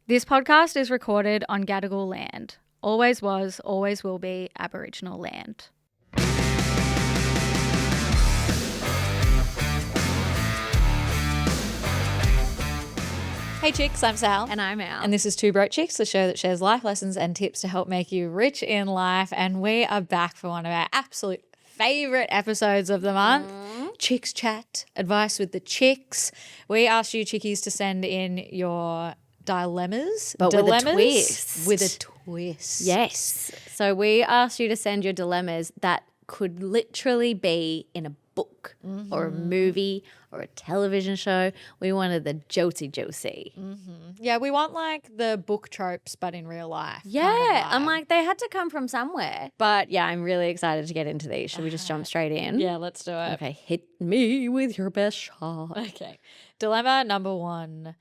This podcast is recorded on Gadigal land. Always was, always will be Aboriginal land. Hey chicks, I'm Sal. And I'm Al. And this is Two Broke Chicks, the show that shares life lessons and tips to help make you rich in life. And we are back for one of our absolute favourite episodes of the month. Chicks Chat, advice with the chicks. We asked you chickies to send in your dilemmas. But with a twist. With a twist. Yes. So we asked you to send your dilemmas that could literally be in a book or a movie or a television show. We wanted the juicy. Yeah, we want like the book tropes, but in real life. Yeah. I'm like, they had to come from somewhere. But yeah, I'm really excited to get into these. Should we just jump straight in? Yeah, let's do it. Okay, hit me with your best shot. Okay. Dilemma number 1.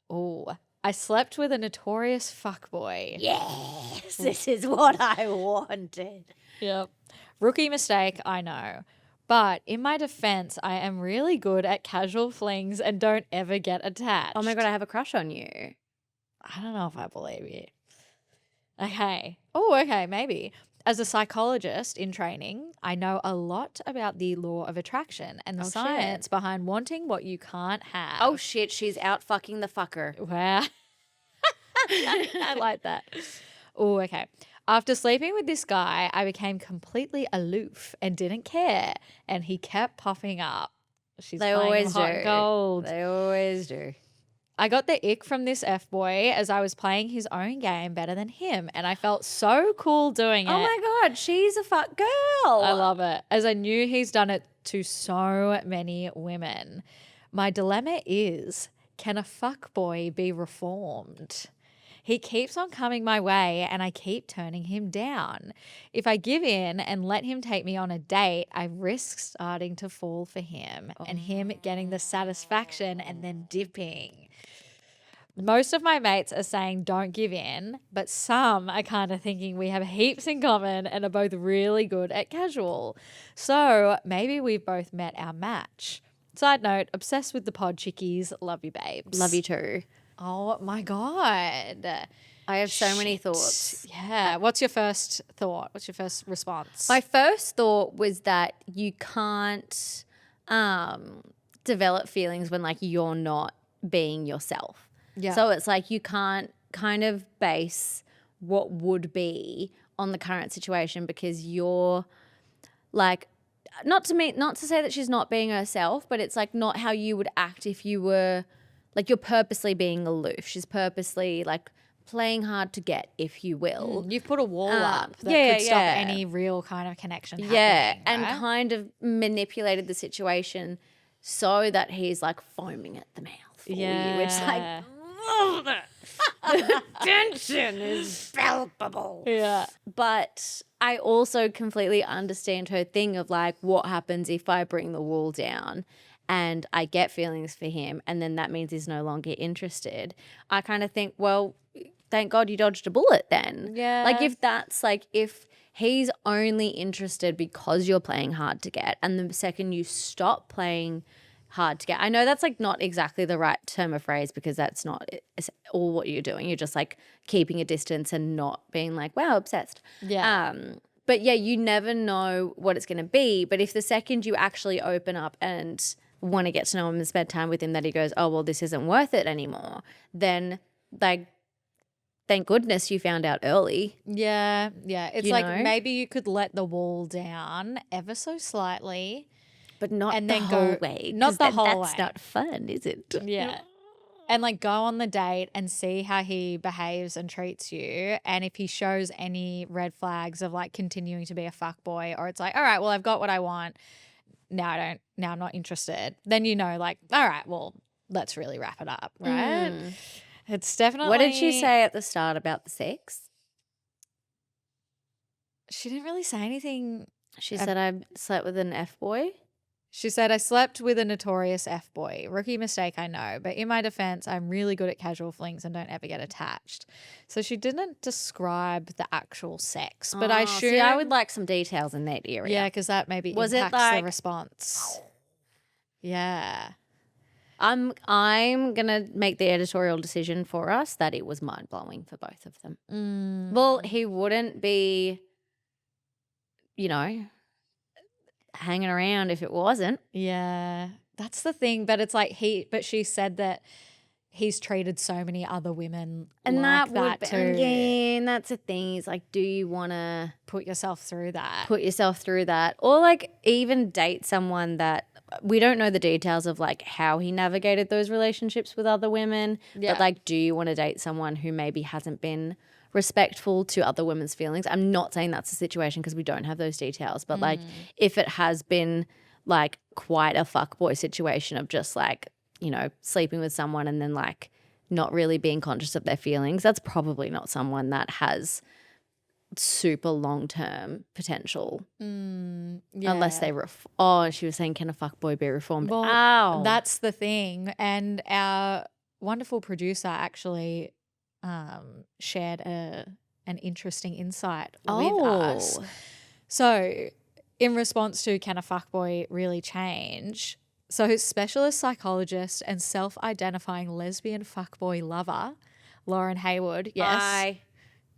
Oh, I slept with a notorious fuckboy. Yes, this is what I wanted. Yep. Rookie mistake, I know. But in my defense, I am really good at casual flings and don't ever get attached. Oh my God, I have a crush on you. I don't know if I believe you. Okay. Oh, okay, maybe. As a psychologist in training, I know a lot about the law of attraction and the science behind wanting what you can't have. Oh shit, she's out fucking the fucker. Wow. I like that. Oh, okay. After sleeping with this guy, I became completely aloof and didn't care, and he kept popping up. She's They playing always hot do. gold. They always do. I got the ick from this F-boy as I was playing his own game better than him, and I felt so cool doing it. Oh my God, she's a fuck girl. I love it, as I knew he's done it to so many women. My dilemma is, can a fuckboy be reformed? He keeps on coming my way and I keep turning him down. If I give in and let him take me on a date, I risk starting to fall for him and him getting the satisfaction and then dipping. Most of my mates are saying don't give in, but some are kind of thinking we have heaps in common and are both really good at casual. So maybe we've both met our match. Side note, obsessed with the pod chickies. Love you, babes. Love you too. Oh my God. I have so many thoughts. Yeah. What's your first thought? What's your first response? My first thought was that you can't develop feelings when like you're not being yourself. Yeah. So it's like you can't kind of base what would be on the current situation because you're like not to say that she's not being herself, but it's like not how you would act if you were like you're purposely being aloof. She's purposely like playing hard to get, if you will. You've put a wall up that could stop any real kind of connection happening. Yeah, right? and kind of manipulated the situation so that he's like foaming at the mouth for you. It's like, the tension is palpable. Yeah. But I also completely understand her thing of like, what happens if I bring the wall down and I get feelings for him and then that means he's no longer interested? I kind of think, well, thank God you dodged a bullet then. Yeah. Like if that's like, if he's only interested because you're playing hard to get and the second you stop playing hard to get, I know that's like not exactly the right term of phrase because that's not all what you're doing. You're just like keeping a distance and not being like, wow, obsessed. Yeah. But yeah, you never know what it's going to be. But if the second you actually open up and want to get to know him and spend time with him that he goes, oh, well, this isn't worth it anymore, then like, thank goodness you found out early. Yeah. Yeah. It's You like know? maybe you could let the wall down ever so slightly. But not And the then whole go- way. not 'cause the then whole that's way. not fun, is it? Yeah. And like go on the date and see how he behaves and treats you. And if he shows any red flags of like continuing to be a fuckboy, or it's like, all right, well, I've got what I want. Now I'm not interested. Then you know, like, all right, well, let's really wrap it up, right? It's definitely. What did she say at the start about the sex? She didn't really say anything. She said I slept with an F-boy. She said, I slept with a notorious F-boy. Rookie mistake, I know. But in my defense, I'm really good at casual flings and don't ever get attached. So she didn't describe the actual sex. But I See, I would like some details in that area. Yeah, because that maybe Was it impacts like- the response. Yeah. I'm gonna make the editorial decision for us that it was mind blowing for both of them. Well, he wouldn't be, you know, hanging around if it wasn't. Yeah, that's the thing. But it's like but she said that he's treated so many other women And like that that too. again, that's the thing. It's like, do you want to Put yourself through that. put yourself through that, or like even date someone that we don't know the details of like how he navigated those relationships with other women, Yeah. but like, do you want to date someone who maybe hasn't been respectful to other women's feelings? I'm not saying that's the situation because we don't have those details, but like if it has been like quite a fuckboy situation of just like, you know, sleeping with someone and then like not really being conscious of their feelings, that's probably not someone that has super long-term potential. Yeah. Unless they she was saying, can a fuckboy be reformed? Well, Ow. that's the thing. And our wonderful producer actually shared an interesting insight with us. So in response to can a fuckboy really change? So specialist psychologist and self-identifying lesbian fuckboy lover, Lauren Haywood. Yes.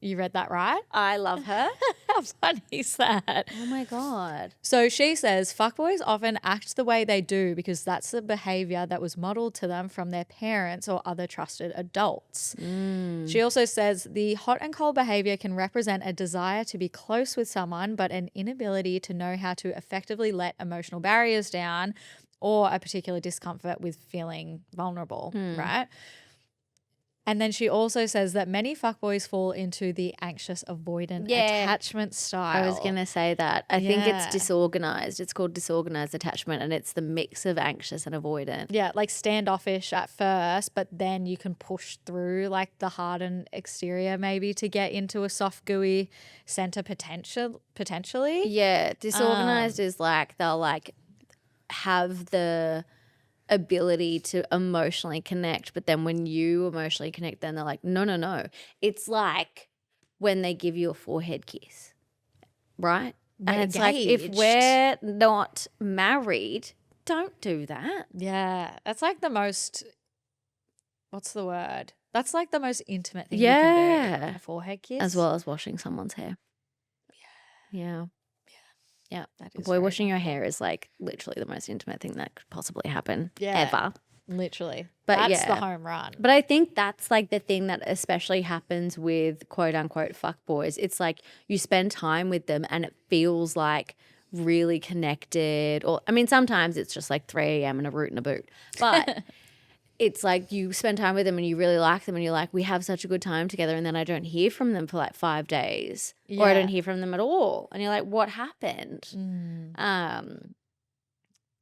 You read that right? I love her. How funny is that? Oh my God. So she says fuckboys often act the way they do because that's the behavior that was modeled to them from their parents or other trusted adults. She also says the hot and cold behavior can represent a desire to be close with someone, but an inability to know how to effectively let emotional barriers down or a particular discomfort with feeling vulnerable, right? And then she also says that many fuckboys fall into the anxious avoidant attachment style. I was going to say that. I think it's disorganized. It's called disorganized attachment, and it's the mix of anxious and avoidant. Yeah, like standoffish at first, but then you can push through like the hardened exterior maybe to get into a soft, gooey center potentially. Yeah, disorganized is like they'll like have the ability to emotionally connect, but then when you emotionally connect, then they're like, no. It's like when they give you a forehead kiss, right? And it's like, if we're not married, don't do that. Yeah, that's like the most, what's the word? That's like the most intimate thing you can do. A forehead kiss. As well as washing someone's hair. Yeah. That is Boy, washing your hair is like literally the most intimate thing that could possibly happen ever. Literally. But that's the home run. But I think that's like the thing that especially happens with quote unquote fuckboys. It's like you spend time with them and it feels like really connected. Or I mean, sometimes it's just like 3 a.m. and a root and a boot. But it's like you spend time with them and you really like them and you're like, we have such a good time together, and then I don't hear from them for like 5 days or I don't hear from them at all. And you're like, what happened?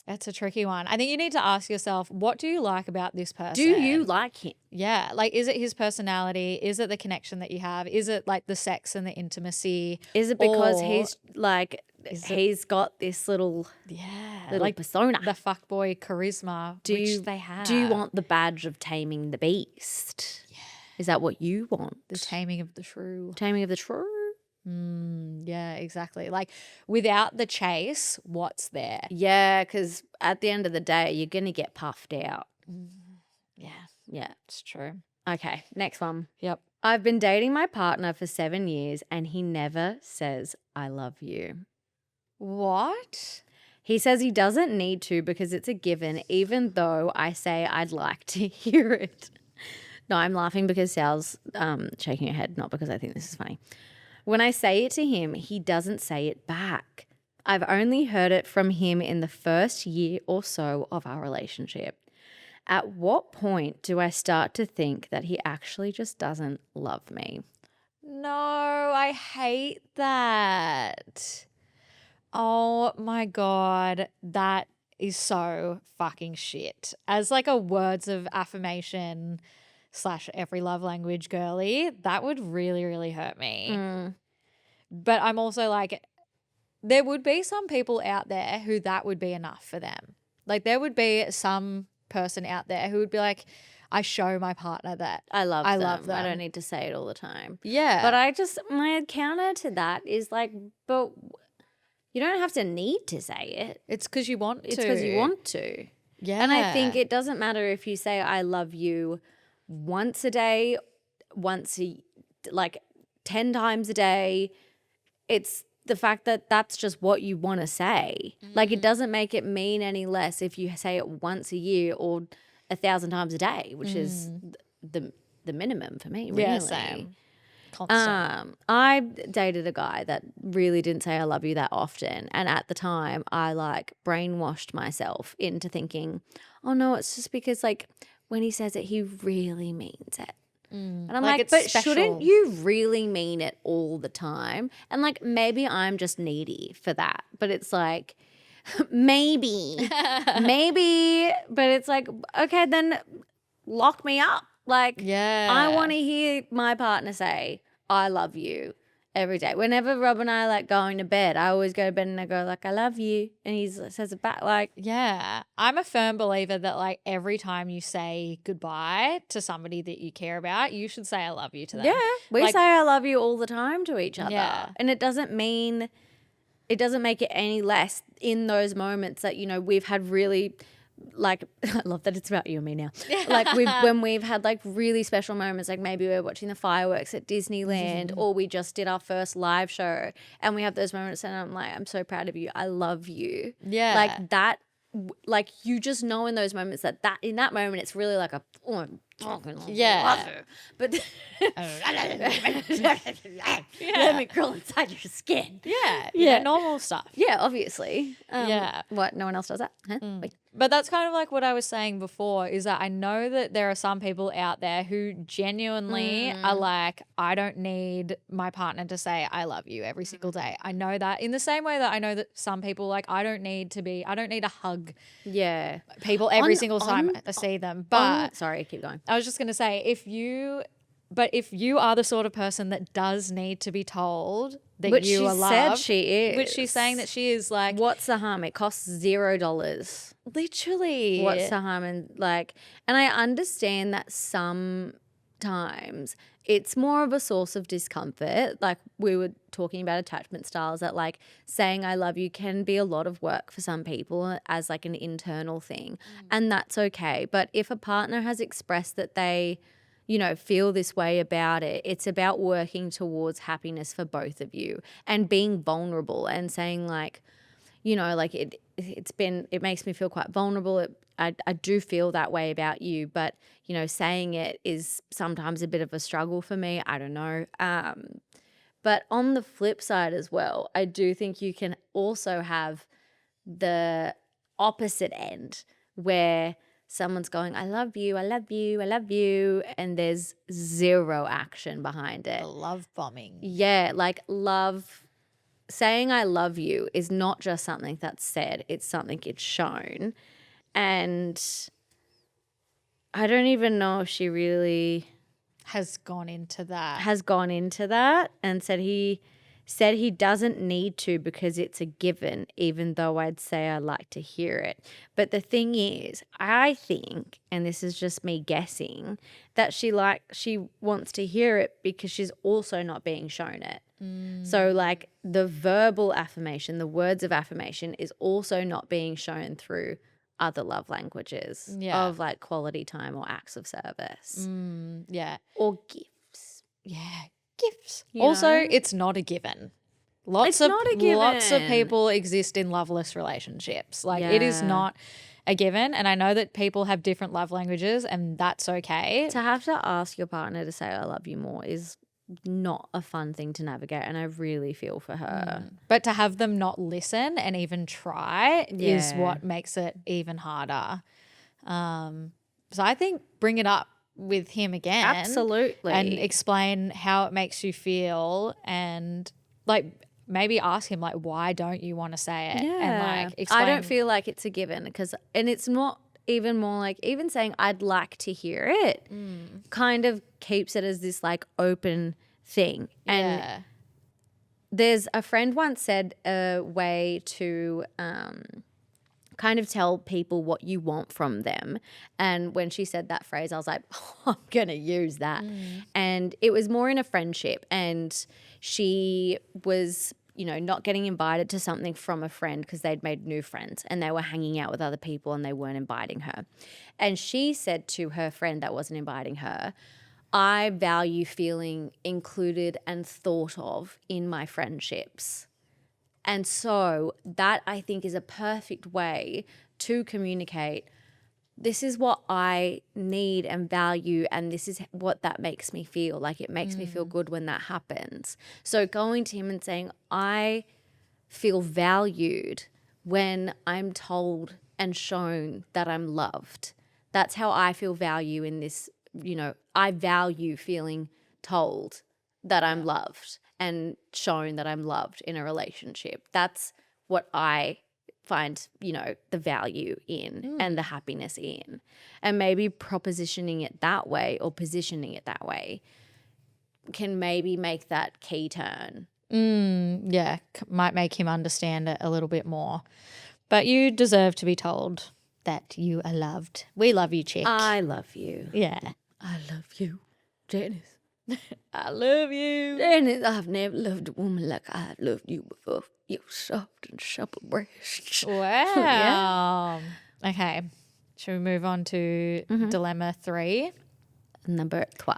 That's a tricky one. I think you need to ask yourself, what do you like about this person? Do you like him? Yeah. Like, is it his personality? Is it the connection that you have? Is it like the sex and the intimacy? Is it because he's like, he's got this little like persona, the fuckboy charisma, which they have. Do you want the badge of taming the beast? Yeah. Is that what you want? The taming of the shrew. Taming of the shrew? Yeah, exactly. Like without the chase, what's there? Yeah, because at the end of the day, you're going to get puffed out. Yeah, it's true. Okay, next one. Yep. I've been dating my partner for 7 years and he never says, I love you. What? He says he doesn't need to because it's a given, even though I say I'd like to hear it. No, I'm laughing because Sal's shaking her head, not because I think this is funny. When I say it to him, he doesn't say it back. I've only heard it from him in the first year or so of our relationship. At what point do I start to think that he actually just doesn't love me? No, I hate that. Oh my God, that is so fucking shit. As like a words of affirmation / every love language girly, that would really, really hurt me. But I'm also like, there would be some people out there who that would be enough for them. Like there would be some person out there who would be like, I show my partner that I love them. I them. don't need to say it all the time. Yeah. But my counter to that is like, but you don't have to need to say it. It's because you want to. It's because you want to. Yeah. And I think it doesn't matter if you say I love you once a day, like 10 times a day. It's the fact that that's just what you want to say. Like, it doesn't make it mean any less if you say it once a year or 1,000 times a day, which is the minimum for me, really. Yeah, same. Constant. I dated a guy that really didn't say I love you that often. And at the time, I like brainwashed myself into thinking, oh no, it's just because like when he says it, he really means it. And I'm Like, like, it's but special. shouldn't you really mean it all the time? And like, maybe I'm just needy for that. But it's like, maybe, but it's like, okay, then lock me up. Like, Yeah. I want to hear my partner say, I love you every day. Whenever Rob and I like going to bed, I always go to bed and I go like, I love you. And he says it back like, Yeah. I'm a firm believer that like every time you say goodbye to somebody that you care about, you should say I love you to them. yeah, we Like, say I love you all the time to each other. Yeah. And it doesn't make it any less in those moments that, you know, we've had really like, I love that it's about you and me now. Like when we've had like really special moments, like maybe we're watching the fireworks at Disneyland or we just did our first live show and we have those moments and I'm like, I'm so proud of you. I love you. Yeah. Like that, like you just know in those moments that in that moment, it's really like a, oh, I'm fucking Yeah. love her. But let me crawl inside your skin. yeah. Yeah. Normal stuff. Yeah, obviously. Yeah. What? No one else does that? Huh? Wait. But that's kind of like what I was saying before is that I know that there are some people out there who genuinely are like, I don't need my partner to say I love you every single day. I know that in the same way that I know that some people like I don't need to hug Yeah. people every single time I see them. But Sorry, keep going. I was just going to say if you are the sort of person that does need to be told that Which you she are said loved, she is. which she's saying that she is like What's the harm? It costs $0. literally What's the harm? And like, and I understand that sometimes it's more of a source of discomfort. Like we were talking about attachment styles, that like saying I love you can be a lot of work for some people as like an internal thing. And that's okay. But if a partner has expressed that they, you know, feel this way about it, it's about working towards happiness for both of you and being vulnerable and saying like, you know, like it makes me feel quite vulnerable. I do feel that way about you, but, you know, saying it is sometimes a bit of a struggle for me. I don't know. But on the flip side as well, I do think you can also have the opposite end where someone's going, I love you, I love you, I love you, and there's zero action behind it. the love bombing. Yeah, like saying I love you is not just something that's said, it's something it's shown. And I don't even know if she really Has gone into that. has gone into that and said he doesn't need to because it's a given, even though I'd say I like to hear it. But the thing is, I think, and this is just me guessing, that she wants to hear it because she's also not being shown it. So like the verbal affirmation, the words of affirmation is also not being shown through other love languages of like quality time or acts of service Yeah. or gifts. Yeah. Gifts. You Also, know? it's not a given. It's not a given. Lots of people exist in loveless relationships. Like it is Yeah. not a given. And I know that people have different love languages and that's okay. To have to ask your partner to say I love you more is not a fun thing to navigate, and I really feel for her. But to have them not listen and even try is Yeah. what makes it even harder. So I think bring it up with him again. Absolutely. And explain how it makes you feel and like maybe ask him like why don't you want to say it? And like explain. I don't feel like it's a given and it's not even more like even saying I'd like to hear it kind of keeps it as this like open thing. And yeah. there's a friend once said a way to kind of tell people what you want from them. And when she said that phrase, I was like, oh, I'm going to use that. And it was more in a friendship. And she was not getting invited to something from a friend because they'd made new friends and they were hanging out with other people and they weren't inviting her. And she said to her friend that wasn't inviting her, I value feeling included and thought of in my friendships. And so that I think is a perfect way to communicate, this is what I need and value, and this is what that makes me feel. Like, it makes me feel good when that happens. So going to him and saying, I feel valued when I'm told and shown that I'm loved. That's how I feel value in this, I value feeling told that I'm loved and shown that I'm loved in a relationship. That's what I find, the value in and the happiness in. And maybe propositioning it that way or positioning it that way can maybe make that key turn. Yeah, might make him understand it a little bit more. But you deserve to be told that you are loved. We love you, chick. I love you. Yeah. I love you, Janice. I love you. Janice, I've never loved a woman like I've loved you before. You're soft and supple breast. Wow. Okay. Should we move on to dilemma 3? Number 3.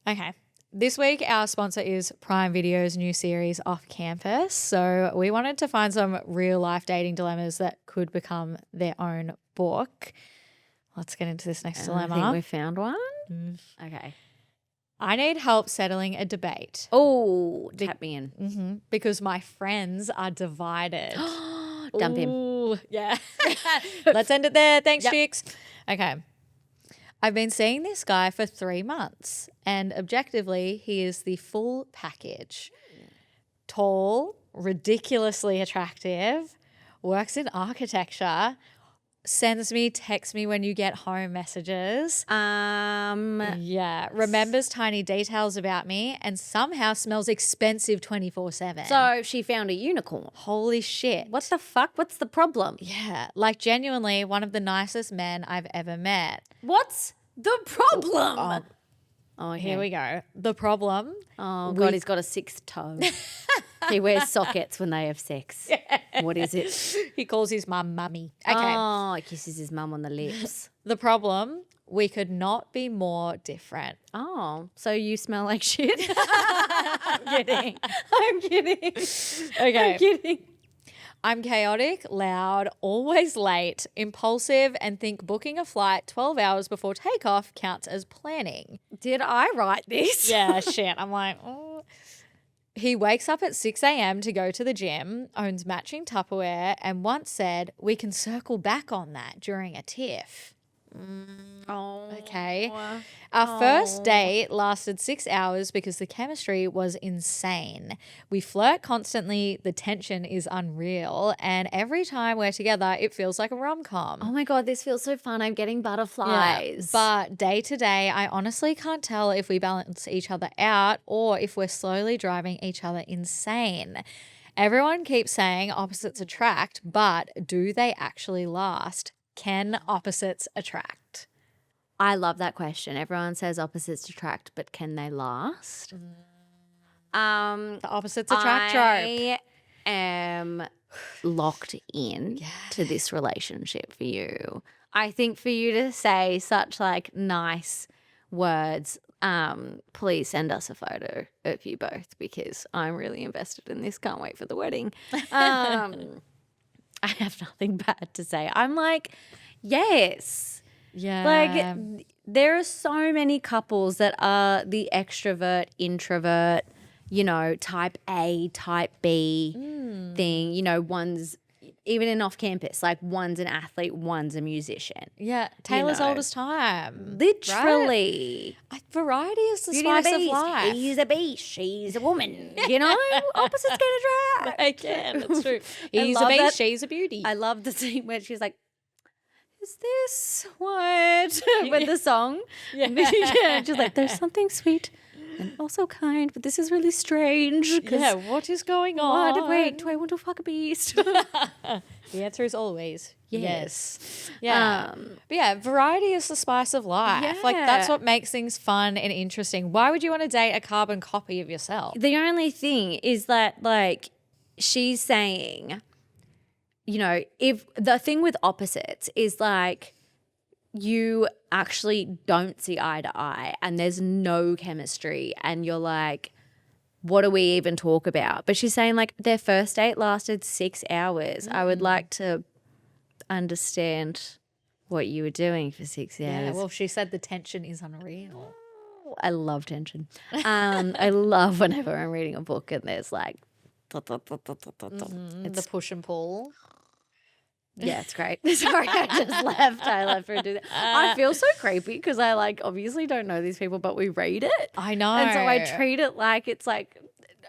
Okay. This week, our sponsor is Prime Video's new series, Off Campus. So we wanted to find some real-life dating dilemmas that could become their own book. Let's get into this next dilemma. I think we found one. Okay. I need help settling a debate. Oh, tap me in. Because my friends are divided. Dump him. Ooh, yeah. Let's end it there. Thanks, chicks. Okay. I've been seeing this guy for 3 months, and objectively, he is the full package. Tall, ridiculously attractive, works in architecture, sends me text me when you get home messages. Yeah. Remembers tiny details about me and somehow smells expensive 24/7. So she found a unicorn. Holy shit. What the fuck? What's the problem? Yeah. Like, genuinely one of the nicest men I've ever met. What's the problem? Oh, okay. Here we go. The problem. Oh, God, he's got a 6th toe. He wears sockets when they have sex. Yeah. What is it? He calls his mum mummy. Okay. Oh, he kisses his mum on the lips. The problem, we could not be more different. Oh, so you smell like shit? I'm kidding. I'm kidding. Okay. I'm kidding. I'm chaotic, loud, always late, impulsive, and think booking a flight 12 hours before takeoff counts as planning. Did I write this? Yeah, shit. I'm like, oh. He wakes up at 6 a.m. to go to the gym, owns matching Tupperware, and once said, we can circle back on that during a tiff. Oh. Okay. Our first date lasted 6 hours because the chemistry was insane. We flirt constantly. The tension is unreal. And every time we're together, it feels like a rom-com. Oh my God, this feels so fun. I'm getting butterflies. Yeah, but day to day, I honestly can't tell if we balance each other out or if we're slowly driving each other insane. Everyone keeps saying opposites attract, but do they actually last? Can opposites attract? I love that question. Everyone says opposites attract, but can they last? The opposites attract trope. I am locked in to this relationship for you. I think for you to say such like nice words, please send us a photo of you both because I'm really invested in this. Can't wait for the wedding. I have nothing bad to say. I'm like, yes. Yeah. Like, there are so many couples that are the extrovert, introvert, type A, type B thing. One's even in off campus, like one's an athlete, one's a musician. Yeah. Taylor's old as time. Literally. Right? Variety is the Beauty and spice the of Beast. life. He's a beast. She's a woman. Opposites can attract. I can. It's true. I He's a love beast. that. She's a beauty. I love the scene where she's like, is this what? With the song. Yeah. Yeah. She's like, there's something sweet and also kind, but this is really strange. Yeah, what is going on? Wait, do I want to fuck a beast? The answer is always Yes. Yeah. But yeah, variety is the spice of life. Like that's Yeah. what makes things fun and interesting. Why would you want to date a carbon copy of yourself? The only thing is that, like, she's saying, you know, if the thing with opposites is like you actually don't see eye to eye and there's no chemistry and you're like, what do we even talk about? But she's saying, like, their first date lasted 6 hours. I would like to understand what you were doing for 6 hours. Yeah, well, she said the tension is unreal. I love tension. I love whenever I'm reading a book and there's like, The push and pull. yeah, it's great. Sorry, I just left. I left her to do that. I feel so creepy because I, like, obviously don't know these people, but we read it. I know. And so I treat it like it's like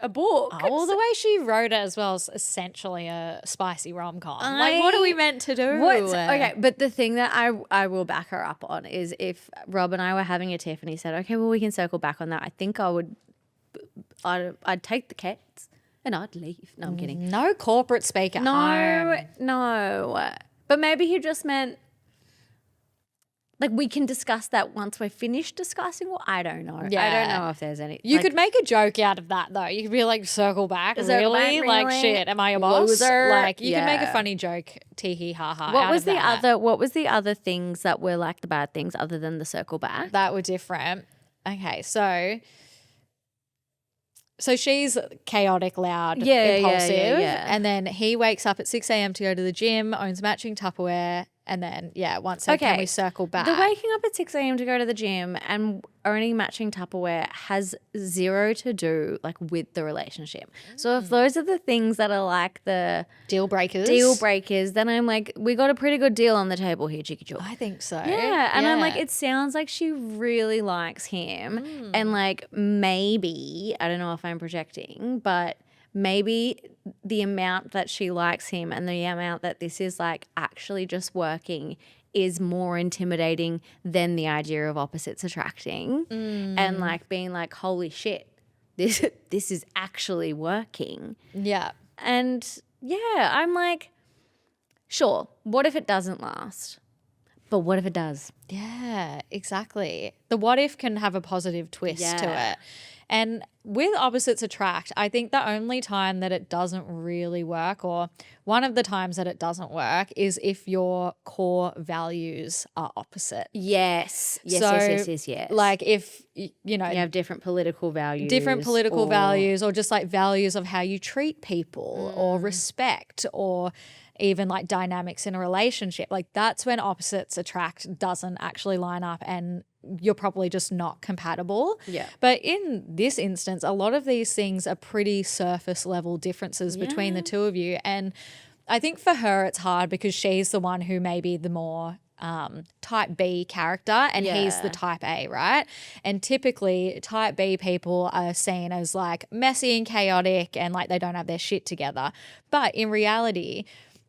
a book. Oh, well, the way she wrote it as well is essentially a spicy rom-com. Like, what are we meant to do? Okay, but the thing that I will back her up on is if Rob and I were having a tiff and he said, okay, well, we can circle back on that. I think I'd take the cats and I'd leave. No, I'm kidding. No corporate speak at home. No. But maybe he just meant, like, we can discuss that once we're finished discussing. Well, I don't know. Yeah. I don't know if there's any. You could make a joke out of that, though. You could be like, circle back, Circle really? back, Like, really? shit, am I your boss? Loser. Like, you could make a Yeah. funny joke, tee-hee, ha-ha. What out was of the that. other things that were like the bad things other than the circle back? That were different. Okay, so she's chaotic, loud, impulsive. Yeah. And then he wakes up at 6 a.m. to go to the gym, owns matching Tupperware. And then, once said, can we circle back? The waking up at 6 a.m. to go to the gym and owning matching Tupperware has zero to do, like, with the relationship. So if those are the things that are like the Deal breakers. then I'm like, we got a pretty good deal on the table here, Chicky Choo. I think so. Yeah, and I'm like, it sounds like she really likes him. And, like, maybe, I don't know if I'm projecting, but maybe the amount that she likes him and the amount that this is, like, actually just working is more intimidating than the idea of opposites attracting. And, like, being like, holy shit, this is actually working. Yeah. And yeah, I'm like, sure, what if it doesn't last? But what if it does? Yeah, exactly. The what if can have a positive twist to Yeah. it. And with opposites attract, I think the only time that it doesn't really work, or one of the times that it doesn't work, is if your core values are opposite. Yes. Yes. Like if, you know, You have different political values. values, or just like values of how you treat people or respect, or even like dynamics in a relationship. Like that's when opposites attract doesn't actually line up and you're probably just not compatible. Yeah. But in this instance, a lot of these things are pretty surface level differences between the two of you. And I think for her it's hard because she's the one who may be the more type B character and he's the Yeah. type A, right? And typically type B people are seen as like messy and chaotic and like they don't have their shit together. But in reality,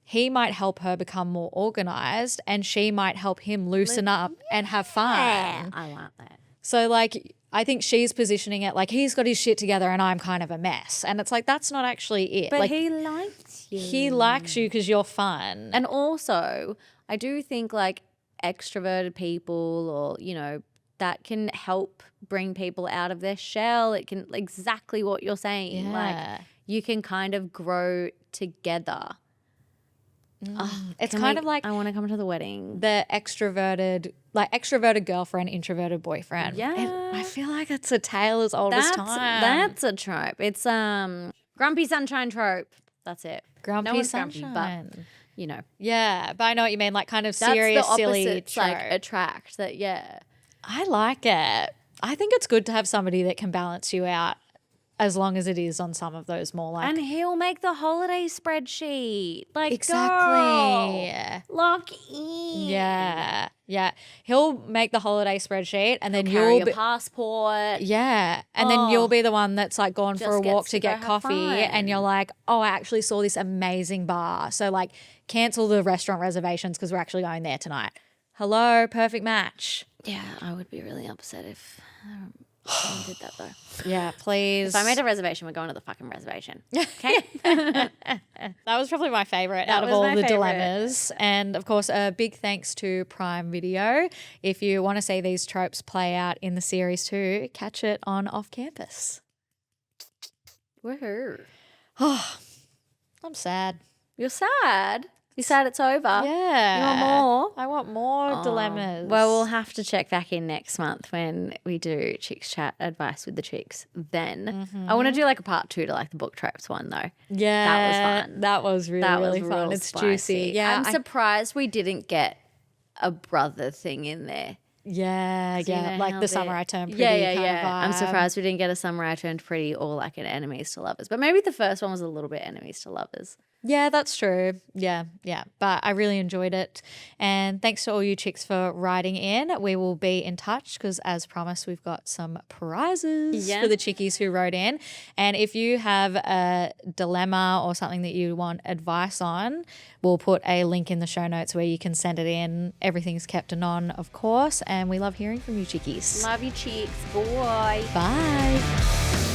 he might help her become more organized and she might help him loosen up and have fun. I like that. So like I think she's positioning it like he's got his shit together and I'm kind of a mess. And it's like that's not actually it. But like he likes you. he likes you because you're fun. And also, I do think, like, extroverted people, or, you know, that can help bring people out of their shell. It can, exactly what you're saying. Like, Yeah. you can kind of grow together. It's kind of like I want to come to the wedding. the extroverted girlfriend, introverted boyfriend. Yeah. And I feel like it's a tale as old as time. That's a trope. It's grumpy sunshine trope. That's it. Grumpy no one's sunshine. grumpy, but you know, Yeah, but I know what you mean, like kind of that's serious, the silly opposites, trope. like, attract. That, yeah. I like it. I think it's good to have somebody that can balance you out as long as it is on some of those more like And he'll make the holiday spreadsheet. Like, exactly. girl, lock in. Yeah. Yeah. He'll make the holiday spreadsheet and then Carry you'll a be passport. yeah. And then you'll be the one that's like gone for a Just walk gets to to go get have coffee fun. and you're like, oh, I actually saw this amazing bar. So like cancel the restaurant reservations because we're actually going there tonight. Hello, perfect match. Yeah, I would be really upset if I did that though. Yeah, please. If I made a reservation, we're going to the fucking reservation. Okay. That was probably my favorite out of was all my the favourite. dilemmas. And of course, a big thanks to Prime Video. If you want to see these tropes play out in the series too, catch it on Off Campus. Woohoo. I'm sad. You're sad. You sad it's over. Yeah. You want more? I want more dilemmas. Well, we'll have to check back in next month when we do Chicks Chat Advice with the Chicks. Then I want to do like a part 2 to like the book tropes one though. yeah, that was fun. That was really, That was really fun. real It's spicy. juicy. Yeah, I'm surprised we didn't get a brother thing in there. yeah, yeah. know Like how the they- summer I turned pretty. Yeah. kind of I'm vibe. surprised we didn't get a summer I turned pretty or like an enemies to lovers. But maybe the first one was a little bit enemies to lovers. Yeah, that's true. Yeah. But I really enjoyed it. And thanks to all you chicks for writing in. We will be in touch because, as promised, we've got some prizes Yeah. for the chickies who wrote in. And if you have a dilemma or something that you want advice on, we'll put a link in the show notes where you can send it in. Everything's kept anon, of course. And we love hearing from you chickies. Love you, chicks. Boy. Bye.